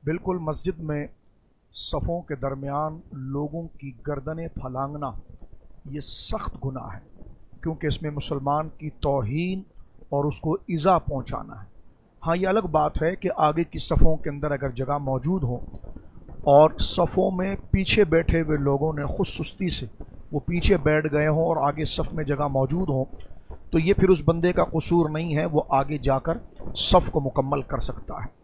بالکل مسجد میں صفوں کے درمیان لوگوں کی گردنیں پھلانگنا یہ سخت گناہ ہے، کیونکہ اس میں مسلمان کی توہین اور اس کو ایذا پہنچانا ہے۔ ہاں، یہ الگ بات ہے کہ آگے کی صفوں کے اندر اگر جگہ موجود ہو اور صفوں میں پیچھے بیٹھے ہوئے لوگوں نے خود سستی سے وہ پیچھے بیٹھ گئے ہوں اور آگے صف میں جگہ موجود ہوں، تو یہ پھر اس بندے کا قصور نہیں ہے، وہ آگے جا کر صف کو مکمل کر سکتا ہے۔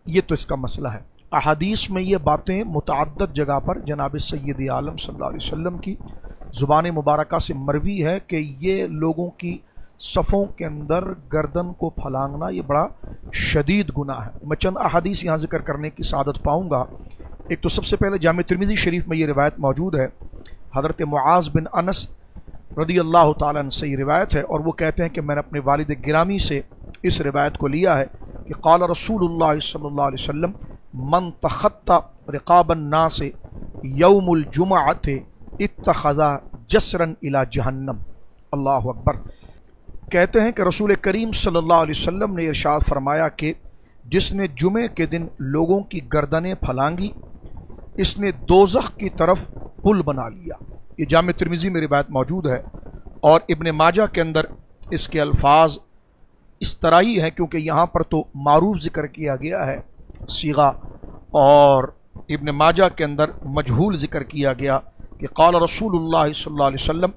یہ تو اس کا مسئلہ ہے۔ احادیث میں یہ باتیں متعدد جگہ پر جناب سید عالم صلی اللہ علیہ وسلم کی زبان مبارکہ سے مروی ہے کہ یہ لوگوں کی صفوں کے اندر گردن کو پھلانگنا یہ بڑا شدید گناہ ہے۔ میں چند احادیث یہاں ذکر کرنے کی سعادت پاؤں گا۔ ایک تو سب سے پہلے جامع ترمذی شریف میں یہ روایت موجود ہے، حضرت معاذ بن انس رضی اللہ تعالیٰ عنہ سے یہ روایت ہے، اور وہ کہتے ہیں کہ میں نے اپنے والد گرامی سے اس روایت کو لیا ہے کہ قال رسول اللہ صلی اللہ علیہ وسلم من تخطى رقاب الناس یوم الجمعۃ اتخذ جسرا الی جہنم۔ اللہ اکبر۔ کہتے ہیں کہ رسول کریم صلی اللہ علیہ وسلم نے ارشاد فرمایا کہ جس نے جمعے کے دن لوگوں کی گردنیں پھلانگی، اس نے دوزخ کی طرف پل بنا لیا۔ یہ جامع ترمذی میں روایت موجود ہے، اور ابن ماجہ کے اندر اس کے الفاظ اس طرح ہی ہے، کیونکہ یہاں پر تو معروف ذکر کیا گیا ہے صیغہ، اور ابن ماجہ کے اندر مجہول ذکر کیا گیا کہ قال رسول اللہ صلی اللہ علیہ وسلم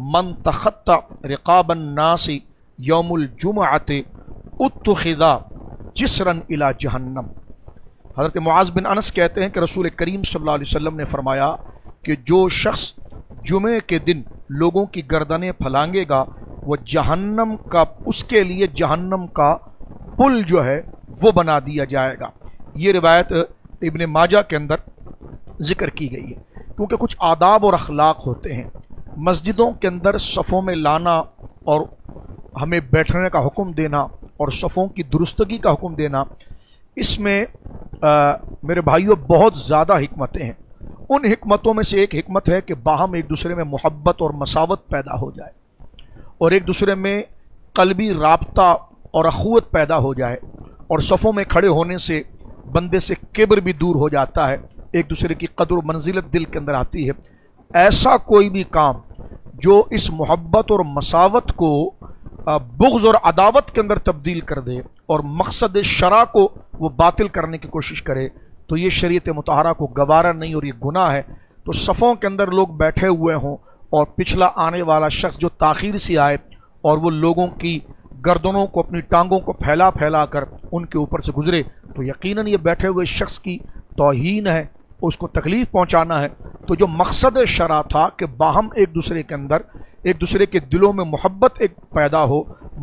من تخطى رقاب الناس یوم الجمعۃ اتخذ جسرا الی جہنم۔ حضرت معاذ بن انس کہتے ہیں کہ رسول کریم صلی اللہ علیہ وسلم نے فرمایا کہ جو شخص جمعے کے دن لوگوں کی گردنیں پھلانگے گا، وہ جہنم کا، اس کے لیے جہنم کا پل جو ہے وہ بنا دیا جائے گا۔ یہ روایت ابن ماجہ کے اندر ذکر کی گئی ہے، کیونکہ کچھ آداب اور اخلاق ہوتے ہیں۔ مسجدوں کے اندر صفوں میں لانا اور ہمیں بیٹھنے کا حکم دینا اور صفوں کی درستگی کا حکم دینا، اس میں میرے بھائیوں بہت زیادہ حکمتیں ہیں۔ ان حکمتوں میں سے ایک حکمت ہے کہ باہم ایک دوسرے میں محبت اور مساوت پیدا ہو جائے، اور ایک دوسرے میں قلبی رابطہ اور اخوت پیدا ہو جائے، اور صفوں میں کھڑے ہونے سے بندے سے کبر بھی دور ہو جاتا ہے، ایک دوسرے کی قدر و منزلت دل کے اندر آتی ہے۔ ایسا کوئی بھی کام جو اس محبت اور مساوت کو بغض اور عداوت کے اندر تبدیل کر دے اور مقصد شرع کو وہ باطل کرنے کی کوشش کرے، تو یہ شریعت مطہرہ کو گوارا نہیں اور یہ گناہ ہے۔ تو صفوں کے اندر لوگ بیٹھے ہوئے ہوں اور پچھلا آنے والا شخص جو تاخیر سے آئے اور وہ لوگوں کی گردنوں کو، اپنی ٹانگوں کو پھیلا پھیلا کر ان کے اوپر سے گزرے، تو یقیناً یہ بیٹھے ہوئے شخص کی توہین ہے، اس کو تکلیف پہنچانا ہے۔ تو جو مقصد شرع تھا کہ باہم ایک دوسرے کے اندر، ایک دوسرے کے دلوں میں محبت ایک پیدا ہو،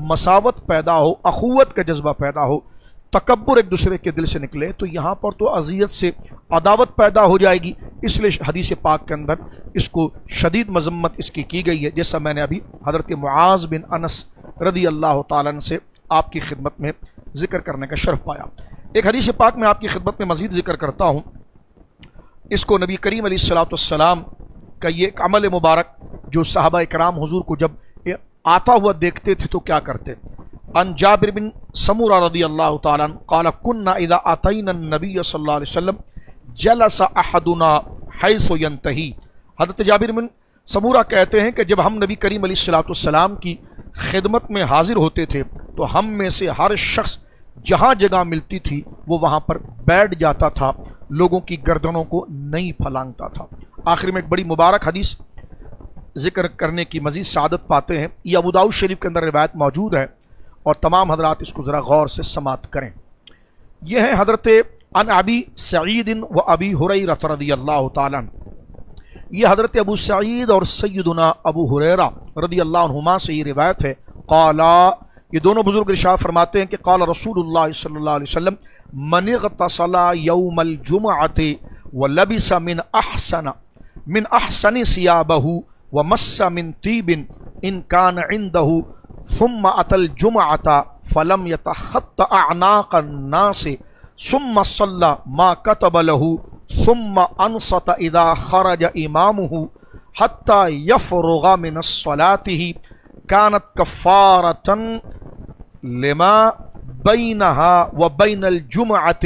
مساوت پیدا ہو، اخوت کا جذبہ پیدا ہو، تکبر ایک دوسرے کے دل سے نکلے، تو یہاں پر تو اذیت سے عداوت پیدا ہو جائے گی۔ اس لیے حدیث پاک کے اندر اس کو شدید مذمت اس کی گئی ہے، جیسا میں نے ابھی حضرت معاذ بن انس رضی اللہ تعالیٰ عنہ سے آپ کی خدمت میں ذکر کرنے کا شرف پایا۔ ایک حدیث پاک میں آپ کی خدمت میں مزید ذکر کرتا ہوں۔ اس کو نبی کریم علیہ الصلوۃ والسلام کا یہ ایک عمل مبارک جو صحابہ کرام حضور کو جب آتا ہوا دیکھتے تھے تو کیا کرتے۔ ان جابر بن سمورہ رضی اللہ تعالیٰ عنہ قال كنا اذا اتینا النبی صلی اللہ علیہ وسلم جلس احدنا حیث ینتہی۔ حضرت جابر بن سمورہ کہتے ہیں کہ جب ہم نبی کریم علیہ الصلوۃ والسلام کی خدمت میں حاضر ہوتے تھے تو ہم میں سے ہر شخص جہاں جگہ ملتی تھی وہ وہاں پر بیٹھ جاتا تھا، لوگوں کی گردنوں کو نہیں پھلانگتا تھا۔ آخر میں ایک بڑی مبارک حدیث ذکر کرنے کی مزید سعادت پاتے ہیں۔ یہ ابو داؤد شریف کے اندر روایت موجود ہے، اور تمام حضرات اس کو ذرا غور سے سماعت کریں۔ یہ ہے حضرت عن ابی سعید و ابی ہریرہ رضی اللہ تعالیٰ عنہ۔ یہ حضرت ابو سعید اور سیدنا ابو ہریرہ رضی اللہ عنہما سے یہ روایت ہے۔ قالا، یہ دونوں بزرگ ارشاد فرماتے ہیں کہ قال رسول اللہ صلی اللہ علیہ وسلم من اغتسل یوم الجمعۃ ولبس من احسن ثيابه ومس من طيب ان كان عنده ثم اتى الجمعۃ فلم يتخط اعناق الناس ثم صلى ما كتب له ثم انصت اذا خرج امامه حتى يفرغ من صلاته كانت كفارة لما بينها وبين الجمعة